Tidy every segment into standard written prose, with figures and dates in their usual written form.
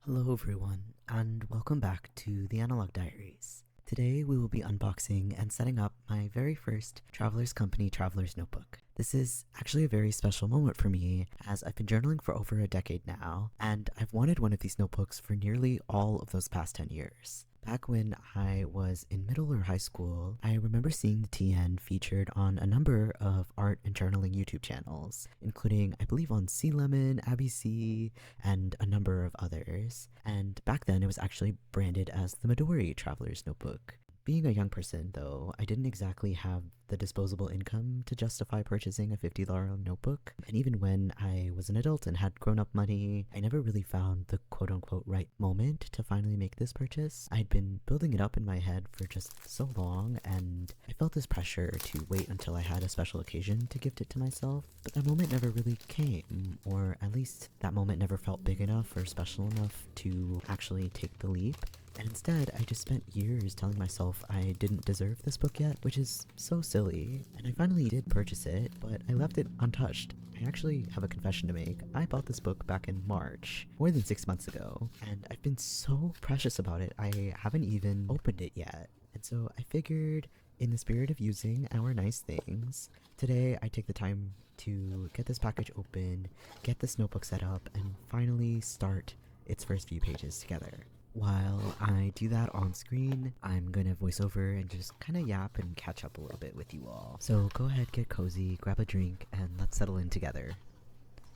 Hello, everyone, and welcome back to the Analog Diaries. Today, we will be unboxing and setting up my very first Traveler's Company Traveler's Notebook. This is actually a very special moment for me, as I've been journaling for over a decade now, and I've wanted one of these notebooks for nearly all of those past 10 years. Back when I was in middle or high school, I remember seeing the TN featured on a number of art and journaling YouTube channels, including, I believe, on Sea Lemon, Abby C, and a number of others. And back then, it was actually branded as the Midori Traveler's Notebook. Being a young person, though, I didn't exactly have the disposable income to justify purchasing a $50 notebook. And even when I was an adult and had grown up money, I never really found the quote unquote right moment to finally make this purchase. I'd been building it up in my head for just so long, and I felt this pressure to wait until I had a special occasion to gift it to myself. But that moment never really came, or at least that moment never felt big enough or special enough to actually take the leap. And instead, I just spent years telling myself I didn't deserve this book yet, which is so silly. And I finally did purchase it, but I left it untouched. I actually have a confession to make. I bought this book back in March, more than 6 months ago, and I've been so precious about it, I haven't even opened it yet. And so I figured, in the spirit of using our nice things, today I take the time to get this package open, get this notebook set up, and finally start its first few pages together. While I do that on screen, I'm gonna voice over and just kind of yap and catch up a little bit with you all. So go ahead, get cozy, grab a drink, and let's settle in together.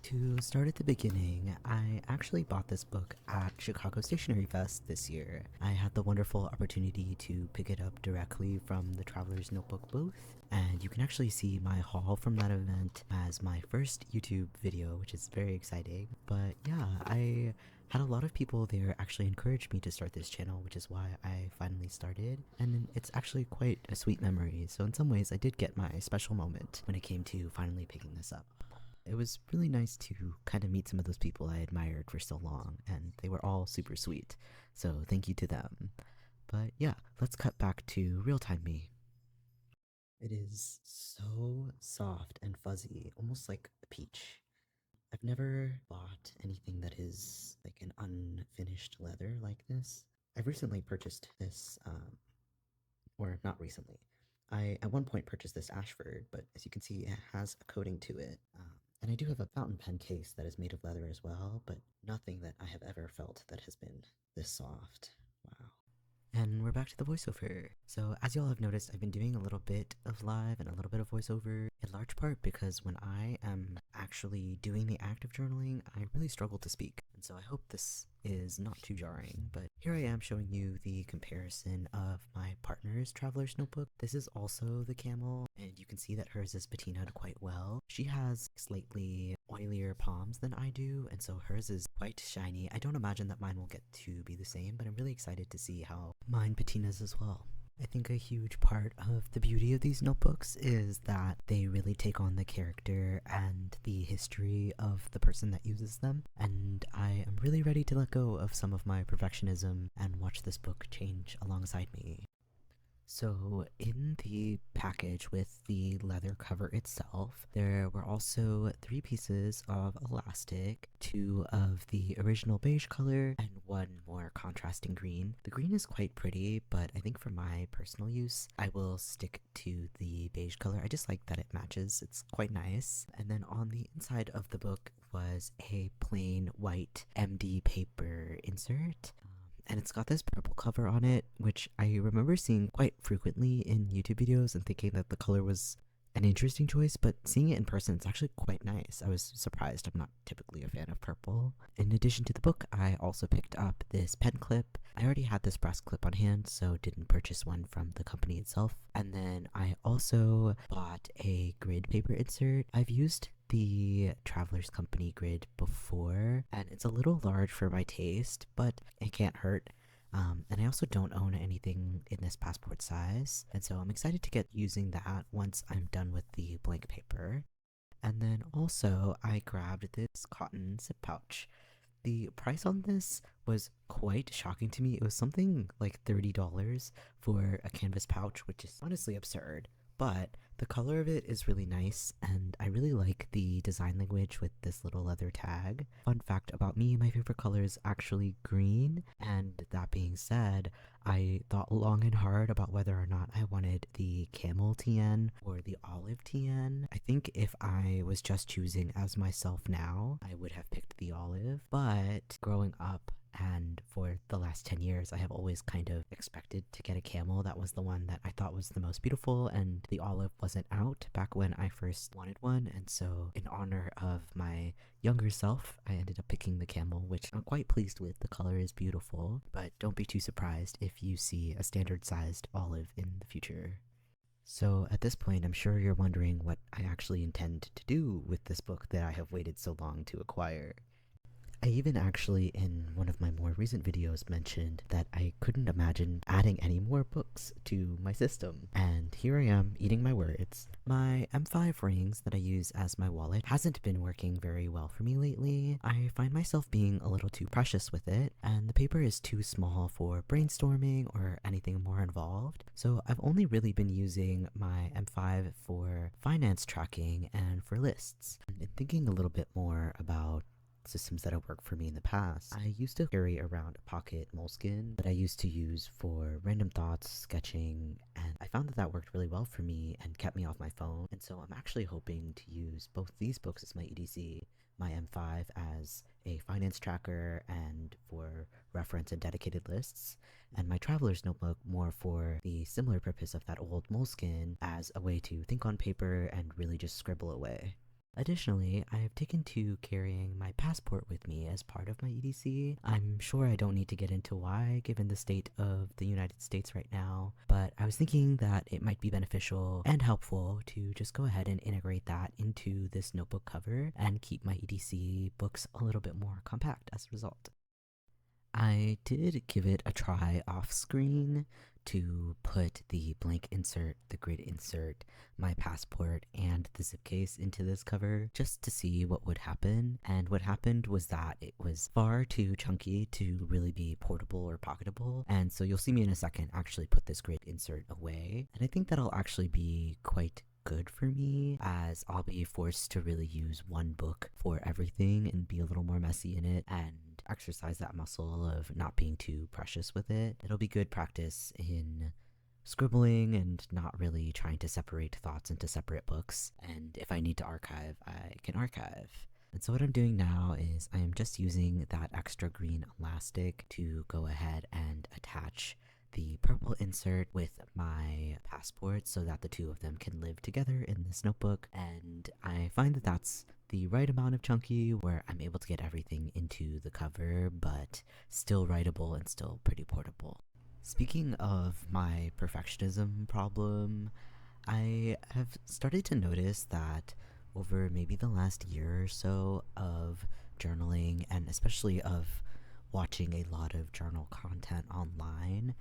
To start at the beginning, I actually bought this book at Chicago Stationery Fest this year. I had the wonderful opportunity to pick it up directly from the Traveler's Notebook booth, and you can actually see my haul from that event as my first YouTube video, which is very exciting. But yeah, I had a lot of people there actually encourage me to start this channel, which is why I finally started, and it's actually quite a sweet memory. So in some ways, I did get my special moment when it came to finally picking this up. It was really nice to kind of meet some of those people I admired for so long, and they were all super sweet. So thank you to them. But yeah, let's cut back to real time me. It is so soft and fuzzy, almost like a peach. I've never bought anything that is like an unfinished leather like this. I've recently purchased this, or not recently. I at one point purchased this Ashford, but as you can see, it has a coating to it. And I do have a fountain pen case that is made of leather as well, but nothing that I have ever felt that has been this soft. Wow. And we're back to the voiceover. So, as y'all have noticed, I've been doing a little bit of live and a little bit of voiceover, in large part because when I am actually doing the act of journaling, I really struggle to speak. And so I hope this is not too jarring, but here I am showing you the comparison of my partner's Traveler's Notebook. This is also the camel, and you can see that hers is patinaed quite well. She has slightly oilier palms than I do, and so hers is quite shiny. I don't imagine that mine will get to be the same, but I'm really excited to see how mine patinas as well. I think a huge part of the beauty of these notebooks is that they really take on the character and the history of the person that uses them, and I am really ready to let go of some of my perfectionism and watch this book change alongside me. So, in the package with the leather cover itself, there were also 3 pieces of elastic, 2 of the original beige color, and 1 more contrasting green. The green is quite pretty, but I think for my personal use, I will stick to the beige color. I just like that it matches, it's quite nice. And then on the inside of the book was a plain white MD paper insert. And it's got this purple cover on it, which I remember seeing quite frequently in YouTube videos and thinking that the color was an interesting choice, but seeing it in person, it's actually quite nice. I was surprised. I'm not typically a fan of purple. In addition to the book, I also picked up this pen clip. I already had this brass clip on hand, so didn't purchase one from the company itself. And then I also bought a grid paper insert. I've used the Traveler's Company grid before, and it's a little large for my taste, but it can't hurt. And I also don't own anything in this passport size, and so I'm excited to get using that once I'm done with the blank paper. And then also, I grabbed this cotton zip pouch. The price on this was quite shocking to me. It was something like $30 for a canvas pouch, which is honestly absurd. But The color of it is really nice, and I really like the design language with this little leather tag. Fun fact about me, my favorite color is actually green, and that being said, I thought long and hard about whether or not I wanted the camel TN or the olive TN. I think if I was just choosing as myself now, I would have picked the olive, but growing up, and for the last 10 years, I have always kind of expected to get a camel. That was the one that I thought was the most beautiful, and the olive wasn't out back when I first wanted one. And so, in honor of my younger self, I ended up picking the camel, which I'm quite pleased with. The color is beautiful, but don't be too surprised if you see a standard sized olive in the future. So, at this point, I'm sure you're wondering what I actually intend to do with this book that I have waited so long to acquire. I even actually, in one of my more recent videos, mentioned that I couldn't imagine adding any more books to my system. And here I am, eating my words. My M5 rings that I use as my wallet hasn't been working very well for me lately. I find myself being a little too precious with it, and the paper is too small for brainstorming or anything more involved. So I've only really been using my M5 for finance tracking and for lists. And in thinking a little bit more about systems that have worked for me in the past, I used to carry around a pocket moleskin that I used to use for random thoughts, sketching, and I found that that worked really well for me and kept me off my phone. And so I'm actually hoping to use both these books as my EDC, my M5 as a finance tracker and for reference and dedicated lists, and my traveler's notebook more for the similar purpose of that old moleskin as a way to think on paper and really just scribble away. Additionally, I have taken to carrying my passport with me as part of my EDC. I'm sure I don't need to get into why, given the state of the United States right now, but I was thinking that it might be beneficial and helpful to just go ahead and integrate that into this notebook cover and keep my EDC books a little bit more compact as a result. I did give it a try off screen to put the blank insert, the grid insert, my passport, and the zip case into this cover just to see what would happen. And what happened was that it was far too chunky to really be portable or pocketable. And so you'll see me in a second actually put this grid insert away. And I think that'll actually be quite good for me, as I'll be forced to really use one book for everything and be a little more messy in it and exercise that muscle of not being too precious with it. It'll be good practice in scribbling and not really trying to separate thoughts into separate books. And if I need to archive, I can archive. And so what I'm doing now is I am just using that extra green elastic to go ahead and attach the purple insert with my passport so that the two of them can live together in this notebook. And I find that that's the right amount of chunky where I'm able to get everything into the cover, but still writable and still pretty portable. Speaking of my perfectionism problem, I have started to notice that over maybe the last year or so of journaling, and especially of watching a lot of journal content online,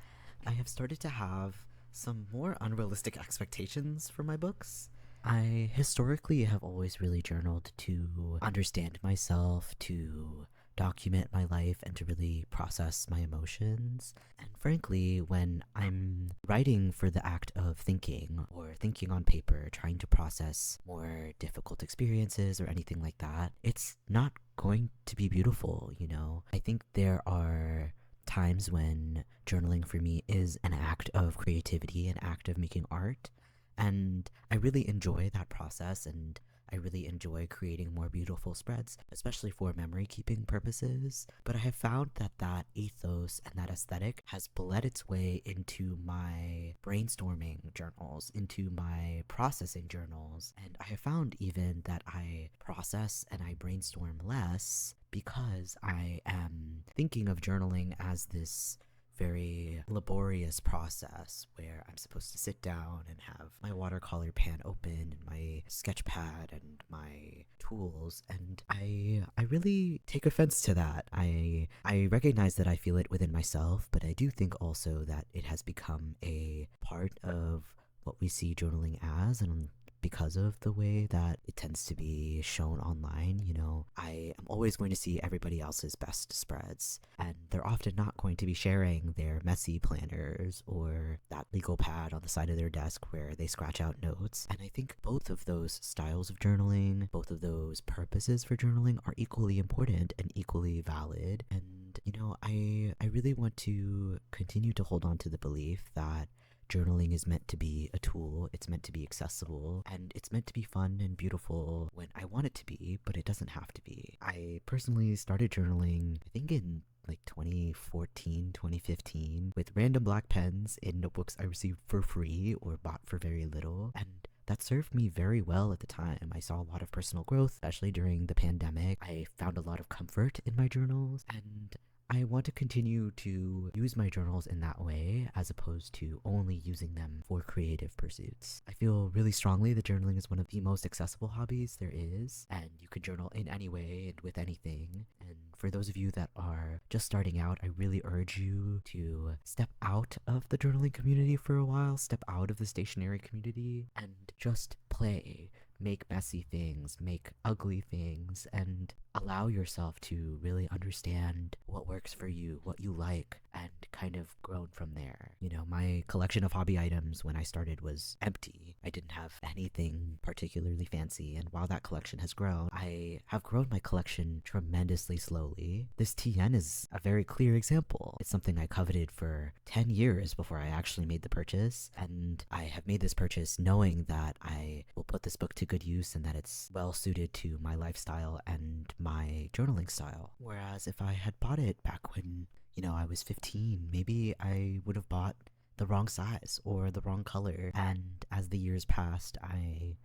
I have started to have some more unrealistic expectations for my books. I historically have always really journaled to understand myself, to document my life, and to really process my emotions. And frankly, when I'm writing for the act of thinking or thinking on paper, trying to process more difficult experiences or anything like that, it's not going to be beautiful, you know? I think there are times when journaling for me is an act of creativity, an act of making art, and I really enjoy that process, and I really enjoy creating more beautiful spreads, especially for memory keeping purposes. But I have found that that ethos and that aesthetic has bled its way into my brainstorming journals, into my processing journals, and I have found even that I process and I brainstorm less because I am thinking of journaling as this very laborious process where I'm supposed to sit down and have my watercolor pan open and my sketch pad and my tools, and I really take offense to that. I recognize that I feel it within myself, but I do think also that it has become a part of what we see journaling as, and because of the way that it tends to be shown online. You know, I am always going to see everybody else's best spreads, and they're often not going to be sharing their messy planners or that legal pad on the side of their desk where they scratch out notes. And I think both of those styles of journaling, both of those purposes for journaling are equally important and equally valid. And, you know, I really want to continue to hold on to the belief that journaling is meant to be a tool, it's meant to be accessible, and it's meant to be fun and beautiful when I want it to be, but it doesn't have to be. I personally started journaling, I think in like 2014, 2015, with random black pens in notebooks I received for free or bought for very little. And that served me very well at the time. I saw a lot of personal growth, especially during the pandemic. I found a lot of comfort in my journals, and I want to continue to use my journals in that way as opposed to only using them for creative pursuits. I feel really strongly that journaling is one of the most accessible hobbies there is, and you can journal in any way and with anything. And for those of you that are just starting out, I really urge you to step out of the journaling community for a while, step out of the stationery community, and just play. Make messy things, make ugly things, and allow yourself to really understand what works for you, what you like, and kind of grown from there. You know, my collection of hobby items when I started was empty. I didn't have anything particularly fancy, and while that collection has grown, I have grown my collection tremendously slowly. This TN is a very clear example. It's something I coveted for 10 years before I actually made the purchase, and I have made this purchase knowing that I will put this book to good use and that it's well suited to my lifestyle and my journaling style. Whereas if I had bought it back when, you know, I was 15, maybe I would have bought the wrong size or the wrong color, and as the years passed, I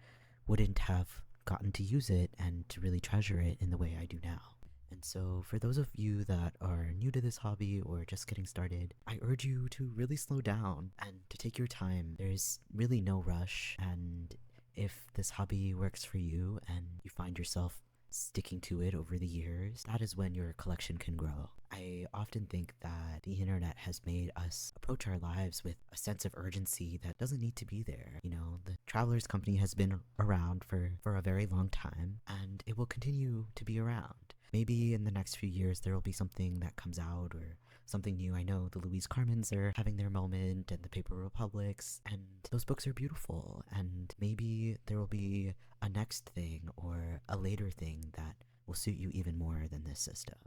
wouldn't have gotten to use it and to really treasure it in the way I do now. And so for those of you that are new to this hobby or just getting started, I urge you to really slow down and to take your time. There's really no rush, and if this hobby works for you and you find yourself sticking to it over the years, that is when your collection can grow. I often think that the internet has made us approach our lives with a sense of urgency that doesn't need to be there. You know, the Travelers Company has been around for a very long time, and it will continue to be around. Maybe in the next few years there will be something that comes out or something new. I know the Louise Carmens are having their moment and the Paper Republics, and those books are beautiful, and maybe there will be a next thing or a later thing that will suit you even more than this system.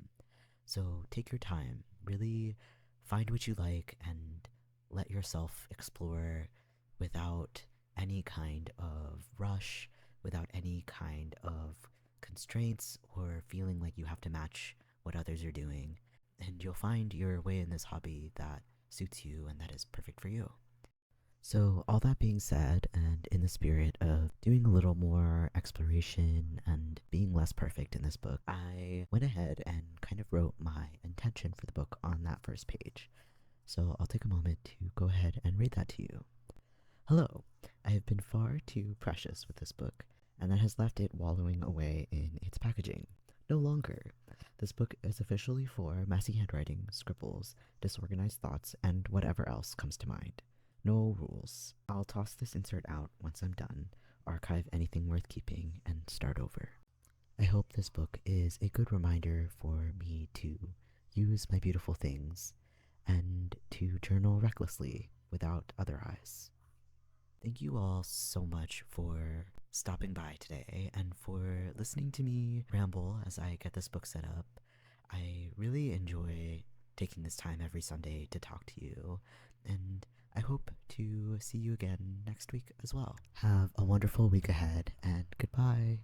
So take your time, really find what you like and let yourself explore without any kind of rush, without any kind of constraints or feeling like you have to match what others are doing. And you'll find your way in this hobby that suits you and that is perfect for you. So all that being said, and in the spirit of doing a little more exploration and being less perfect in this book, I went ahead and kind of wrote my intention for the book on that first page. So I'll take a moment to go ahead and read that to you. Hello, I have been far too precious with this book, and that has left it wallowing away in its packaging. No longer. This book is officially for messy handwriting, scribbles, disorganized thoughts, and whatever else comes to mind. No rules. I'll toss this insert out once I'm done, archive anything worth keeping, and start over. I hope this book is a good reminder for me to use my beautiful things and to journal recklessly without other eyes. Thank you all so much for stopping by today and for listening to me ramble as I get this book set up. I really enjoy taking this time every Sunday to talk to you, and I hope to see you again next week as well. Have a wonderful week ahead, and goodbye.